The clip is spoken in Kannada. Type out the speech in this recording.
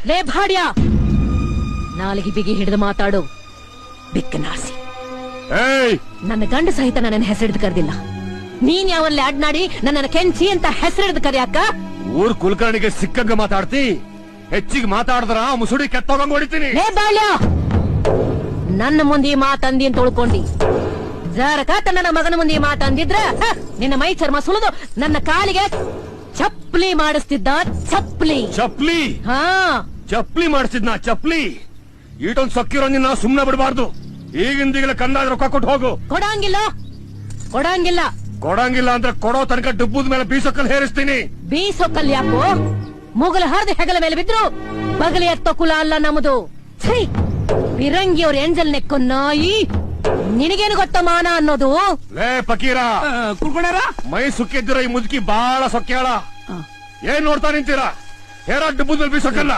ಲೇ ಭಾಡ್ಯ, ನಾಲಿಗೆ ಬಿಗಿ ಹಿಡಿದು ಮಾತಾಡು. ಬಿಕ್ಕನಾಸಿ ನನ್ನ ಗಂಡ ಸಹಿತ ನನ್ನ ಹೆಸರಿಡ್ದು ಕರೆದಿಲ್ಲ. ನೀನ್ ಯಾವಲ್ಲಿ ಅಡ್ನಾಡಿ ನನ್ನನ್ನು ಕೆಂಚಿ ಅಂತ ಹೆಸರಿಡ್ದು ಕರೆಯಾಕ? ಊರ್ ಕುಲಕರ್ಣಿಗೆ ಸಿಕ್ಕಂಗ ಮಾತಾಡ್ತಿ. ಹೆಚ್ಚಿಗೆ ಮಾತಾಡಿದ್ರ ಮುಸುಡಿ ಕೆತ್ತೋಗಂಗ್ ಹೊಡಿತೀನಿ. ಲೇ ಬಾಳ್ಯ, ನನ್ನ ಮುಂದೆ ಮಾತಂದಿ ಅಂತ ಉಳ್ಕೊಂಡಿ. ಜರಕಾತ ನನ್ನ ಮಗನ ಮುಂದೆ ಮಾತಂದಿದ್ರ ನಿನ್ನ ಮೈ ಚರ್ಮ ಸುಳಿದು ನನ್ನ ಕಾಲಿಗೆ ಚಪ್ಲಿ ಮಾಡಿಸ್ತಿದ್ದ. ಚಪ್ಲಿ ಚಪ್ಲಿ ಹಾ ಚಪ್ಲಿ ಮಾಡಿಸ್ತಿದ್ನ. ಚಪ್ಲಿ ಈಟೊಂದ್ ಸೊಕ್ಕಿರೋ ನಿನ್ನ ಸುಮ್ನೆ ಬಿಡಬಾರ್ದು. ಈಗಿಂದೀಗಲೇ ಕಂದಾಯ ರೊಕ್ಕ ಕೊಟ್ಟು ಹೋಗು. ಕೊಡಂಗಿಲ್ಲ ಕೊಡಂಗಿಲ್ಲ ಕೊಡಂಗಿಲ್ಲ ಅಂದ್ರೆ ಕೊಡೋ ತನಕ ಡುಬ್ಬದ ಮೇಲೆ ಬೀಸೊಕ್ಕಲ್ ಹೇರಿಸ್ತೀನಿ. ಬೀಸೊಕ್ಕಲ್ ಯಾಕೋ? ಮುಗಲ ಹರಿದು ಹೆಗಲ ಮೇಲೆ ಬಿದ್ರು ಬಗಲಿ ಎತ್ತೋ ಕುಲ ಅಲ್ಲ ನಮ್ಮದು. ಛೀ, ಬಿರಂಗಿ ಅವ್ರ ಎಂಜಲ್ ನೆಕ್ಕು ನಾಯಿ. ನಿನಗೇನು ಗೊತ್ತ ಮಾನ ಅನ್ನೋದು? ಲೇ ಫಕೀರ, ಮೈ ಸುಕ್ಕಿದ್ದೀರ ಈ ಮುದುಕಿ ಬಾಳ ಸೊಕ್ಕ್ಯಾಳ. ಏನ್ ನೋಡ್ತಾ ನಿಂತೀರಾ? ಹೇರ ಡುಬ್ಬದ ಮೇಲೆ ಬೀಸೊಕ್ಕಲ್ಲ.